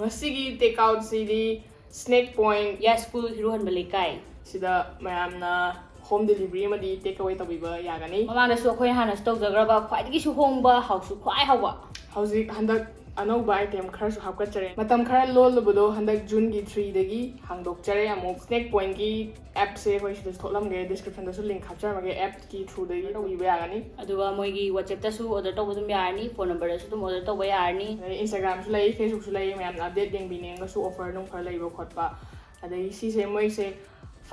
Ngasigi take out CD Snake Point ya school hiruhan balikai sida mayamna home delivery madi take away tabiba yagani mamana su khoi hana stock jagraba khwaidigi su hongba hausu khwai hawa hausi handak anauba item khara su hapkachare matam khara lolbudo handak June gi 3 dagi hangdokchare amuk Snake Point gi app se hoi sida tholamge description da su link hapchar mage app ki through dagi tabiba yagani aduga moigi WhatsApp ta su order tawbudum yarni phone number da su tum order tawba yarni Instagram su lai Facebook su lai mayam update ding bineng su offer nung khara laiba khotpa adai si se moi se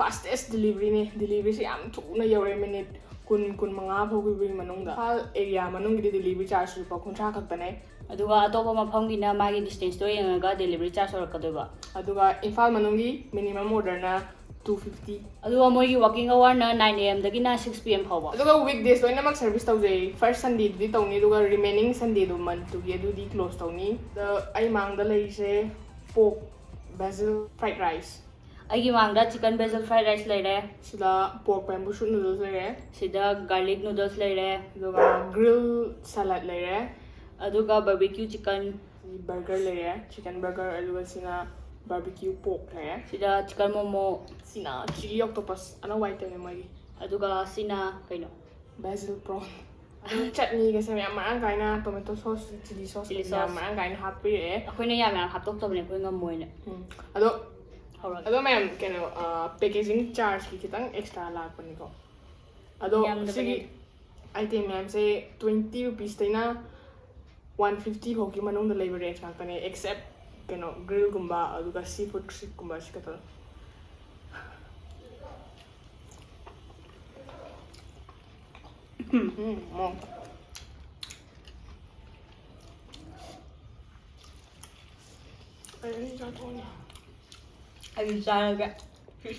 fastest delivery ne delivery se am thuna yore minute kun manga phogi manungda hal area manungi delivery charge su pa kuntra khakta aduga atopa mafamgina magi distance to yenga delivery charge orakadoba aduga Imphal manungi minimum order na 250 aduga moigi working hour na 9 am dagina 6 pm phawa aduga weekdays loina mak service tawjai first Sunday di tawni aduga remaining Sunday do month to gi adu di close tawni the ai mangda leise pork basil fried rice aigi mangda chicken basil fried rice laire sida pork bamboo shoot noodles laire sida garlic noodles laire aduga grill salad laire aduga barbecue chicken burger laire chicken burger aduga sina barbecue pork laire sida chicken momo sina chili octopus ana white teme mai aduga sina kaino basil prawn chutney ga se yam marang kaina tomato sauce chili sauce yam marang kaina happy akoina yam haptok tobne koi ngamoina ado ma'am keno packaging charge ki kitang extra lakpani ko ado sigi item ma'am se 20 rupees taina 150 hoki manung da labor range ngakane except keno grill gumba aduga seafood crisp gumba sikata mo ay jatoni I decided to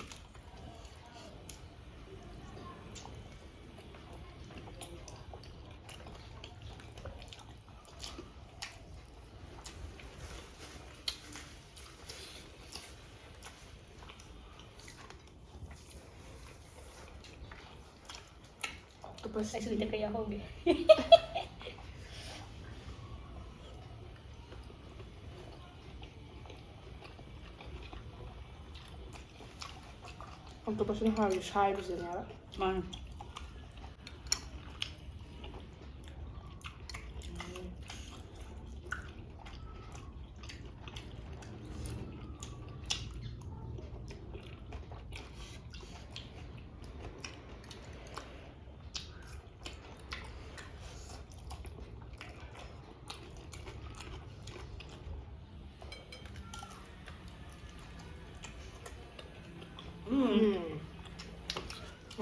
octopus I sulit kaya hobi. octopus ni har ju scheibe sin ja Man.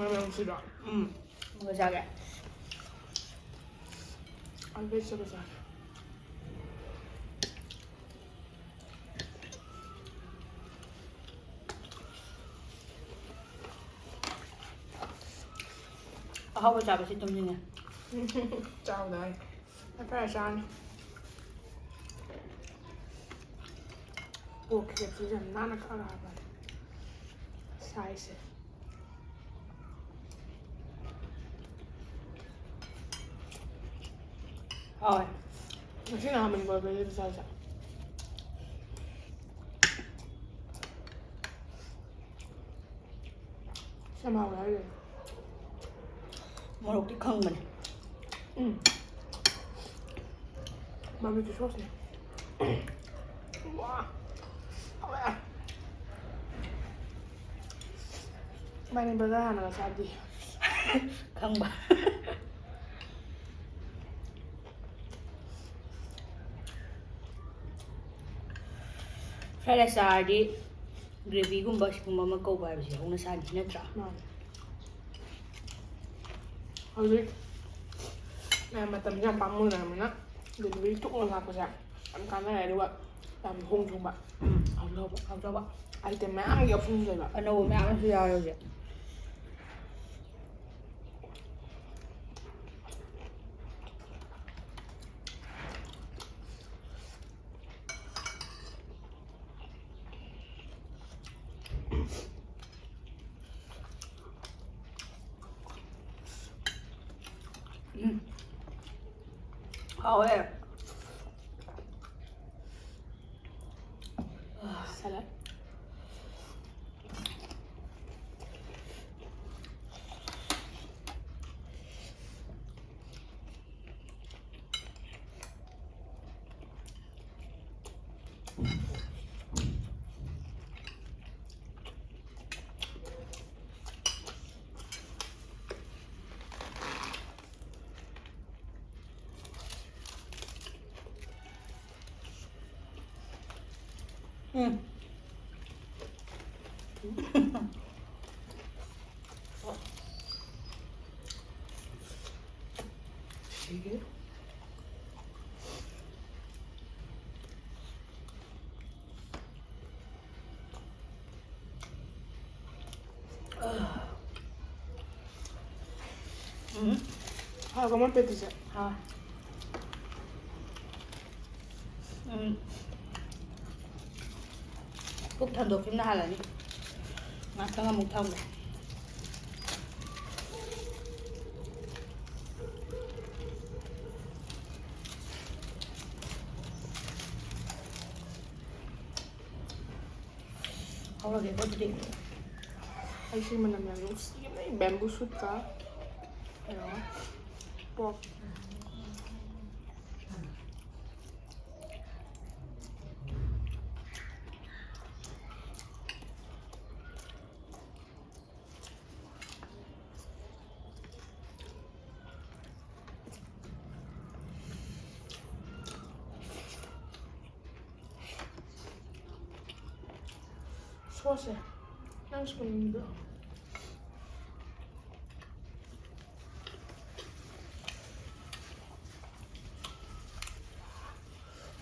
Memang sudah. Bagus agak. Ambil sebesar. How was apa sih tumbingnya? Ciao dai. Apa asan? Oke, itu jangan nak kalah. Size. ꯍꯥꯎꯋꯦ. ꯉꯁꯤꯅ ꯑꯍꯥꯟꯕꯅꯤ ꯕꯔꯕꯦꯀ꯭ꯌꯨꯗ ꯆꯥꯏꯁꯦ. ꯌꯥꯝ ꯍꯥꯎꯋꯦ ꯍꯥꯏꯔꯤꯌꯦ. ꯃꯣꯔꯣꯛꯇꯤ ꯈꯪꯕꯅꯦ. ꯕꯔꯕꯦꯀ꯭ꯌꯨ ꯁꯣꯁꯅꯦ. ꯋꯥ ꯍꯥꯎꯋꯦ. ꯏꯕꯥꯅꯤ burger ꯍꯥꯟꯅꯒ ꯆꯥꯗꯦ. ꯈꯪꯕ. ꯐ꯭ꯔꯥꯏ ꯔꯥꯏꯁ ꯆꯥꯔꯗꯤ ꯒ꯭ꯔꯦꯚꯤꯒꯨꯝꯕ ꯁꯤꯒꯨꯝꯕ ꯑꯃ ꯀꯧꯕ ꯍꯥꯏꯕꯁꯦ ꯍꯧꯅ ꯁꯥꯅꯤ ꯅꯠꯇ꯭ꯔꯥ? ꯍꯧꯖꯤꯛ ꯃꯇꯝꯁꯦ ꯌꯥꯝ ꯄꯥꯝꯃꯨꯅꯔꯕꯅꯤꯅ ꯗꯦꯂꯤꯚꯔꯤ ꯇꯣꯛꯅ ꯂꯥꯛꯄꯁꯦ ꯌꯥꯝ ꯀꯥꯟꯅꯔꯦ ꯑꯗꯨꯒ ꯌꯥꯝ ꯍꯣꯡꯁꯨ ꯍꯣꯡꯕ. ꯍꯥꯎꯖꯕ. ꯑꯥꯏꯇꯦꯝ ꯃꯌꯥꯝꯒꯤ ꯑꯣꯞꯁꯟꯁꯨ ꯂꯩꯕ. ꯑꯅꯧꯕ ꯃꯌꯥꯝ ꯑꯃꯁꯨ ꯌꯥꯎꯔꯦ ꯍꯧꯖꯤꯛ. ꯍꯥꯎꯋꯦ. ꯁꯂꯥꯗ. 시계? Kamu petis ya? ꯄꯨꯛ ꯊꯟꯗꯣꯛꯈꯤꯕꯅ ꯍꯥꯜꯂꯅꯤ. ꯉꯥꯛꯇꯪ ꯑꯃꯨꯛ ꯊꯝꯒꯦ. ꯍꯧꯔꯒꯦꯀꯣ ꯑꯗꯨꯗꯤ. ꯑꯩ ꯁꯤ ꯃꯅꯝ ꯌꯥꯝ ꯅꯨꯡꯁꯤꯕꯅꯦ. ꯕꯦꯝꯕꯨ ꯁꯨꯠꯀ ꯀꯩꯅꯣꯒ ꯄꯣꯔꯛ. 소스에 한 스푼입니다.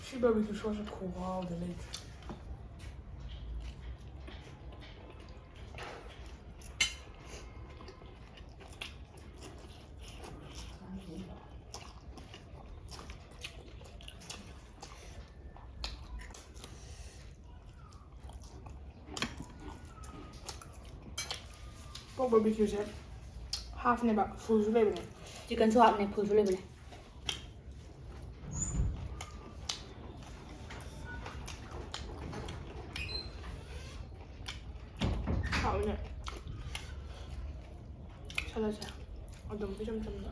시바비큐 소스 고가우데 레이트. 버비큐ꯁꯦ 하프네ꯕ 풀ꯁꯨ ꯂꯩꯕꯅꯦ. ꯆꯤꯛꯀꯟꯁꯨ ꯍꯥꯞꯅꯦ, ꯐꯨꯜꯁꯨ ꯂꯩꯕꯅꯦ. 하우네. 샐러드ꯁꯦ ꯑꯗꯨꯝ ꯏꯆꯝ ꯆꯝꯅ.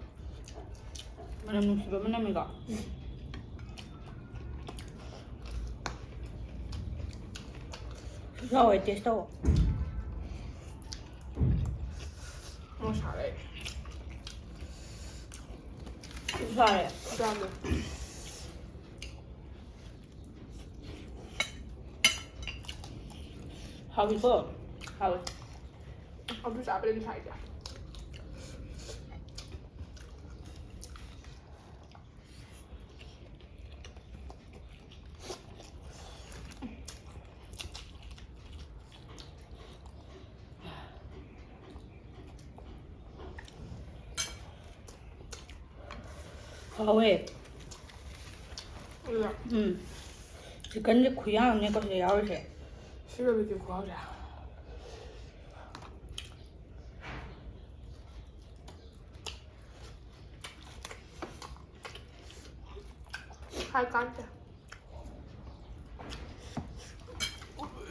ꯃꯅꯝ ꯅꯨꯡꯁꯤꯕ ꯃꯅꯝꯅꯤꯀꯣ. ꯍꯥꯎꯋꯦ, ꯇꯦꯁ ꯇꯧꯑꯣ. ꯁꯥꯔꯦ. ꯁꯥꯔꯦ. ꯆꯥꯒꯦ. ꯍꯥꯎꯏꯀꯣ? ꯍꯥꯎꯋꯦ. ꯑꯗꯨ ꯆꯥꯕꯗꯤ ꯁꯥꯏꯗ. ꯍꯥꯎꯋꯦ. 우리가 치킨이 구양 언니 것이 야오세. 시바비큐 구하자. khai cán kìa.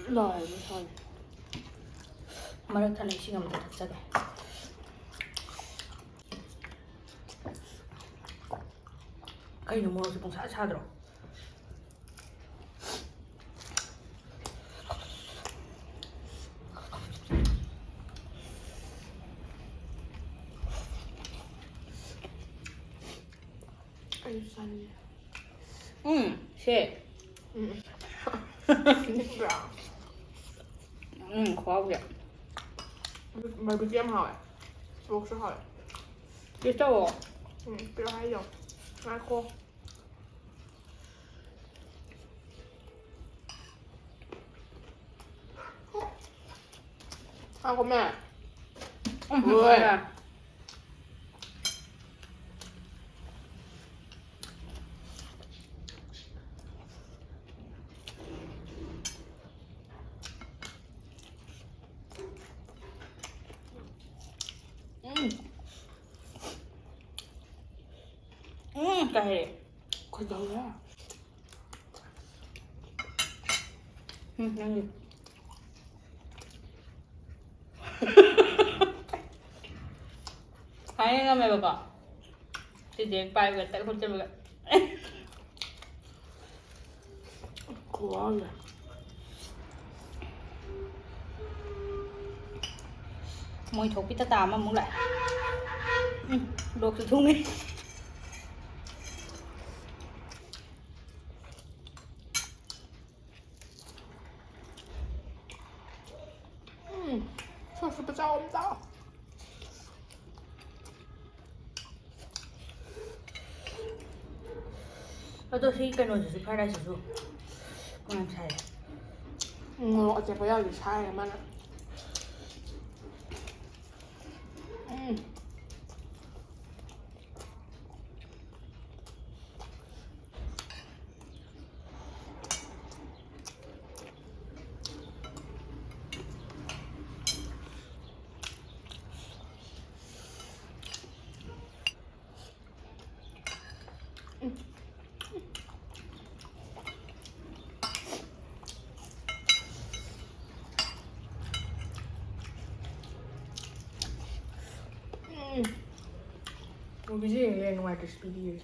Lời mới thôi. Mà thằng này xin làm thật chắc này. Cái nó mua thì cũng xa rồi. Anh xanh. Shit. Bra. Khó vậy. Mày bị em hỏi. Buộc sẽ hỏi. Biết đâu. Biết hay rồi. Ngay khô. Ăn không mẹ? Ui. Cái này. Có đâu đó. Đang gì? Kaya nga may baka. Si Jake pa yung gata ko siya mga. Quá rồi. Mùi thục cái tà mà muốn lại. Đột sự thung đi. Sao phải sao ông tao? Tôi khi cái nồi chỉ phải đây sử dụng. Con làm xài. 어제 보여줄 잘 많아. Obviously, I know what to speed.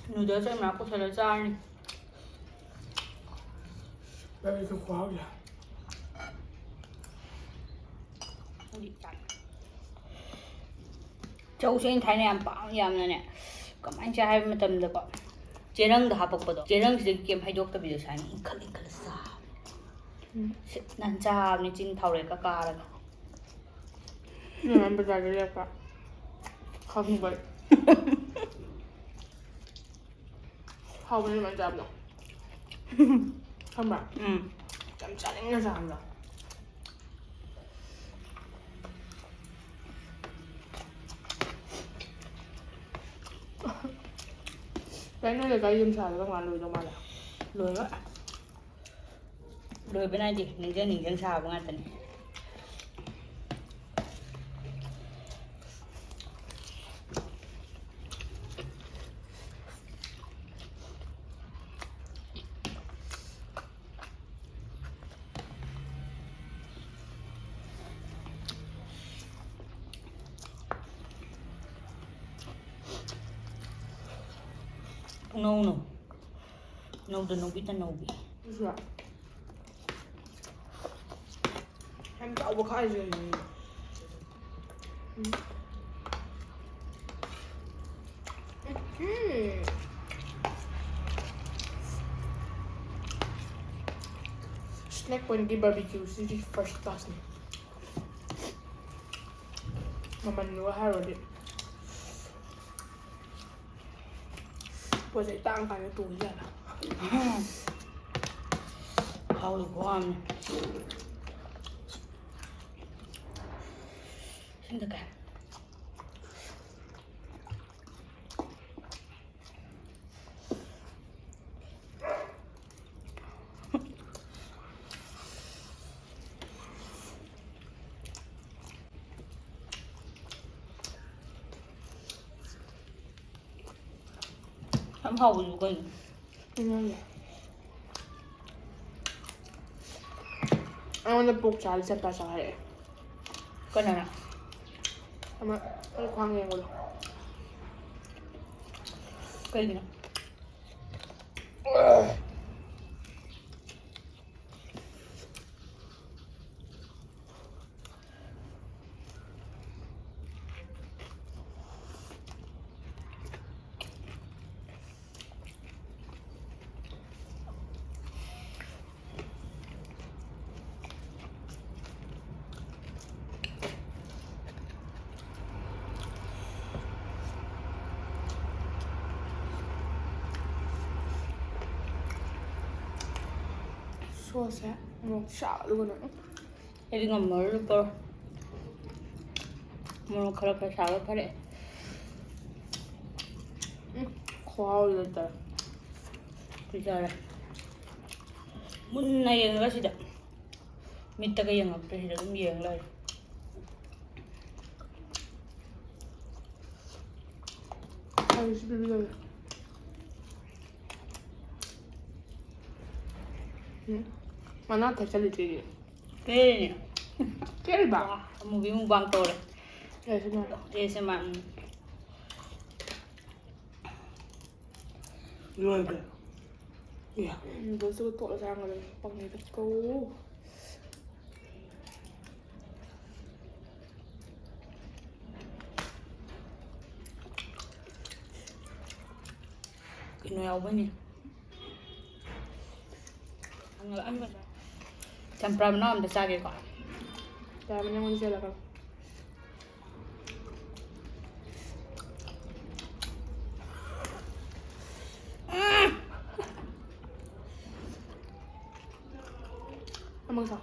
Noodles em nào có thể là ra đi. Đây tôi quá rồi. Châu sẽ thấy này ăn bao nhiêu này nè. Còn anh trai hay mà tầm được ạ. Chế răng đã học bậc chế răng thì kiếm hay đốt cái video sáng in khẩn sa. Nan cha mình chín thầu đấy cả rồi. Nhưng mà bây giờ cái đẹp cả. Không vậy. Không nên mà chậm đâu. Không bảo. Chậm chậm nó giảm rồi. Cái này là cái dâm xài các bạn lùi cho mà là Lùi quá. Lùi bên này gì? Mình dân sao bằng anh tình. No. No, biết ta no bị. Dạ. Em cậu có khai gì? Snack point di barbecue is the first class nih. Mama nua haro dit. Buat saya tang kan itu aja lah. Khâu được của anh. Xin được cả. ꯌꯥꯝ ꯍꯥꯎꯕꯁꯨ ꯀꯩꯅꯣ ꯑꯩꯉꯣꯟꯗ ꯄꯣꯛ ꯆꯥꯗꯤ ꯆꯠꯄ ꯆꯥꯔꯛꯑꯦ ꯀꯅꯥꯅ ꯑꯃ ꯑꯩ ꯈ꯭ꯋꯥꯡ ꯌꯦꯡꯕꯗꯣ ꯀꯩꯒꯤꯅꯣ ꯁꯣꯁꯁꯦ ꯑꯃꯨꯛ ꯁꯥꯕꯗꯨꯒꯅ ꯑꯩꯗꯤ ꯉꯝꯃꯔꯣꯏ ꯄꯔꯣ ꯃꯣꯔꯣꯛ ꯈꯔ ꯁꯥꯕ ꯐꯔꯦ ꯈꯨꯍꯥꯎꯗꯤ ꯂꯩꯇꯔꯦ ꯄꯤꯖꯔꯦ ꯃꯨꯟꯅ ꯌꯦꯡꯉꯒ ꯁꯤꯗ ꯃꯤꯠꯇꯒ ꯌꯦꯡꯉꯛꯇ꯭ꯔꯦ ꯁꯤꯗ ꯑꯗꯨꯝ ꯌꯦꯡ ꯂꯩꯔꯦ ꯑꯩꯁꯨ ꯄꯤꯕꯤꯗꯣꯏꯅꯦ ꯃꯅꯥ ꯊꯦꯛꯆꯜꯂꯤꯗ꯭ꯔꯤꯗꯤ ꯀꯩꯅꯦ ꯀꯦꯜꯕ ꯃꯨꯚꯤ ꯃꯨꯛꯕꯥꯡ ꯇꯧꯔꯦ ꯑꯩꯁꯨ ASMR ꯂꯣꯏꯈ꯭ꯔꯦ ꯅꯨꯗꯜꯁꯇꯨꯒ ꯇꯣꯠꯂ ꯆꯥꯔꯝꯒꯗꯕꯅꯤ ꯄꯪꯉꯦꯗ ꯀꯧ ꯀꯩꯅꯣ ꯌꯥꯎꯕꯅꯤ ꯆꯝꯄ꯭ꯔꯥ ꯃꯅꯥ ꯑꯝꯇ ꯆꯥꯒꯦꯀꯣ ꯌꯥꯕꯅꯦ ꯑꯩꯉꯣꯟꯗ ꯆꯦꯜꯂꯛꯀꯅꯨ ꯑꯃꯒ ꯆꯥꯎ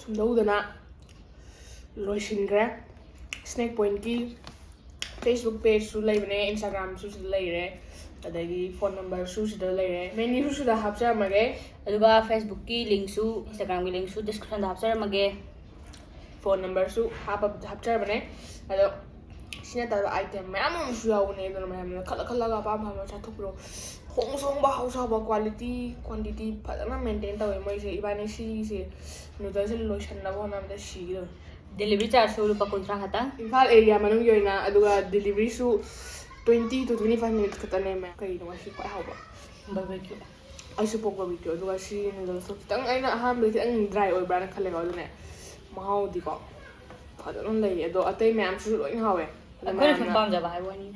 ꯁꯨꯝꯗꯧꯗꯅ ꯂꯣꯏꯁꯤꯟꯈ꯭ꯔꯦ ꯁ꯭ꯅꯦꯛ ꯄꯣꯏꯟꯠꯀꯤ ꯐꯦꯁꯕꯨꯛ ꯄꯦꯖꯁꯨ ꯂꯩꯕꯅꯦ ꯏꯟꯁꯇꯥꯒ꯭ꯔꯥꯝꯁꯨ ꯁꯤꯗ ꯂꯩꯔꯦ ꯑꯗꯒꯤ ꯐꯣꯟ ꯅꯝꯕꯔꯁꯨ ꯁꯤꯗ ꯂꯩꯔꯦ ꯃꯦꯅ꯭ꯌꯨꯁꯨ ꯁꯤꯗ ꯍꯥꯞꯆꯔꯝꯃꯒꯦ ꯑꯗꯨꯒ ꯐꯦꯁꯕꯨꯛꯀꯤ ꯂꯤꯡꯛꯁꯨ ꯏꯟꯁꯇꯥꯒ꯭ꯔꯥꯝꯒꯤ ꯂꯤꯡꯛꯁꯨ ꯗꯤꯁꯀ꯭ꯔꯤꯞꯁꯟꯗ ꯍꯥꯞꯆꯔꯝꯃꯒꯦ ꯐꯣꯟ ꯅꯝꯕꯔꯁꯨ ꯍꯥꯞꯆꯔꯕꯅꯦ ꯑꯗꯣ ꯁꯤ ꯅꯠꯇꯕ ꯑꯥꯏꯇꯦꯝ ꯃꯌꯥꯝ ꯑꯃꯁꯨ ꯌꯥꯎꯕꯅꯦ ꯑꯗꯨꯅ ꯃꯌꯥꯝꯅ ꯈꯜꯂꯒ ꯑꯄꯥꯝ ꯄꯥꯝꯕ ꯆꯥꯊꯣꯛꯄꯤꯔꯣ ꯍꯣꯡꯁꯨ ꯍꯣꯡꯕ ꯍꯥꯎꯁꯨ ꯍꯥꯎꯕ ꯀ꯭ꯋꯥꯟꯇꯤꯇꯤ ꯐꯖꯅ ꯃꯦꯟꯇꯦꯟ ꯇꯧꯋꯦ ꯃꯣꯏꯁꯦ ꯏꯕꯥꯅꯤ ꯁꯤꯒꯤꯁꯦ ꯅꯨꯗꯜꯁꯦ ꯂꯣꯏꯁꯟꯅꯕ ꯍꯣꯠꯅꯕꯗ ꯁꯤꯒꯗꯧꯋꯦ ꯗꯦꯂꯤꯚꯔꯤ ꯆꯥꯔꯖꯁꯨ ꯂꯨꯄꯥ 30 ꯈꯛꯇꯪ ꯏꯝꯐꯥꯜ ꯑꯦꯔꯤꯌꯥ ꯃꯅꯨꯡꯒꯤ ꯑꯣꯏꯅ ꯑꯗꯨꯒ ꯗꯦꯂꯤꯚꯔꯤꯁꯨ 20 to 25 minutes ꯈꯛꯇꯅꯦ ꯃꯌꯥꯝ ꯀꯩꯅꯣ ꯉꯁꯤ ꯈ꯭ꯋꯥꯏ ꯍꯥꯎꯕ ꯕꯔꯕꯦꯀ꯭ꯌꯨ ꯑꯩꯁꯨ ꯄꯣꯛ ꯕꯥꯔꯕꯤꯀ꯭ꯌꯨ ꯑꯗꯨꯒ ꯁꯤ ꯅꯨꯗꯜꯁꯇꯣ ꯈꯤꯇꯪ ꯑꯩꯅ ꯑꯍꯥꯟꯕꯗ ꯈꯤꯇꯪ ꯗ꯭ꯔꯥꯏ ꯑꯣꯏꯕ꯭ꯔꯥꯅ ꯈꯜꯂꯦꯀꯣ ꯑꯗꯨꯅꯦ ꯃꯍꯥꯎꯗꯤꯀꯣ ꯐꯖꯅ ꯂꯩ ꯑꯗꯣ ꯑꯇꯩ ꯃꯌꯥꯝꯁꯨ ꯂꯣꯏꯅ ꯍꯥꯎꯋꯦ ꯑꯗꯣ ꯑꯩꯈꯣꯏꯅ ꯁꯨꯝ ꯃꯌꯥꯝꯅ ꯄꯥꯝꯖꯕ ꯍꯥꯏꯕ ꯋꯥꯅꯤ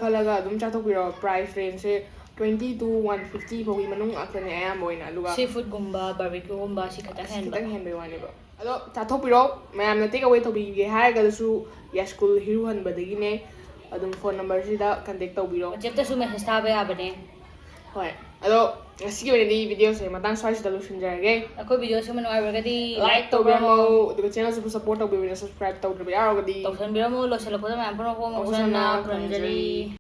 ꯈꯜꯂꯒ ꯑꯗꯨꯝ ꯆꯥꯊꯣꯛꯄꯤꯔꯣ ꯄ꯭ꯔꯥꯏꯁ ꯔꯦꯟꯖꯁꯦ 20 to 150 ꯐꯥꯎꯒꯤ ꯃꯅꯨꯡ ꯉꯥꯛꯇꯅꯦ ꯑꯌꯥꯝꯕ ꯑꯣꯏꯅ ꯑꯗꯨꯒ ꯁꯤ ꯐꯨꯗꯒꯨꯝꯕ ꯕꯥꯔꯕꯦꯀ꯭ꯌꯨꯒꯨꯝꯕ ꯁꯤ ꯈꯤꯇꯪ ꯍꯦꯟꯕꯩ ꯋꯥꯅꯦꯕ ꯑꯗꯣ ꯆꯥꯊꯣꯛꯄꯤꯔꯣ ꯃꯌꯥꯝꯅ ꯇꯦꯛ ꯑꯋꯦ ꯇꯧꯕꯤꯒꯦ ꯍꯥꯏꯔꯒꯁꯨ ꯌꯥꯁꯀꯨꯜ ꯍꯤꯔꯨ ꯍꯟꯕꯗꯒꯤꯅꯦ ꯑꯗꯨꯝ ꯐꯣꯟ ꯅꯝꯕꯔꯁꯤꯗ ꯀꯟꯇꯦꯛ ꯇꯧꯕꯤꯔꯣ ꯋꯥꯆꯦꯞꯇꯁꯨ ꯃꯦꯁꯦꯖ ꯊꯥꯕ ꯌꯥꯕꯅꯦ ꯍꯣꯏ ꯑꯗꯣ ꯉꯁꯤꯒꯤ ꯑꯣꯏꯅꯗꯤ ꯚꯤꯗꯤꯑꯣꯁꯦ ꯃꯇꯥꯡ ꯁ꯭ꯋꯥꯏꯁꯤꯗ ꯂꯣꯏꯁꯤꯟꯖꯔꯒꯦ ꯑꯩꯈꯣꯏ ꯚꯤꯗꯤꯑꯣ ꯁꯤꯃ ꯅꯨꯡꯉꯥꯏꯔꯒꯗꯤ ꯂꯥꯏꯛ ꯇꯧꯕꯤꯔꯝꯃꯣ ꯑꯗꯨꯒ ꯆꯦꯅꯦꯜꯁꯤꯕꯨ ꯁꯞꯄꯣꯔꯠ ꯇꯧꯕꯤꯕꯅ ꯁꯕꯁꯀ꯭ꯔꯥꯏꯕ ꯇꯧꯗ꯭ꯔꯤꯕ ꯌꯥꯎꯔꯒꯗꯤ ꯇꯧꯁꯟꯕꯤꯔꯝꯃꯣ ꯂꯣꯏꯁꯤꯜꯂꯛꯄꯗ ꯃꯌꯥꯝ ꯄꯨꯝꯅꯃꯛ ꯃꯈꯣꯏꯁꯥꯅ ꯈꯨꯔꯨꯝꯖꯔꯤ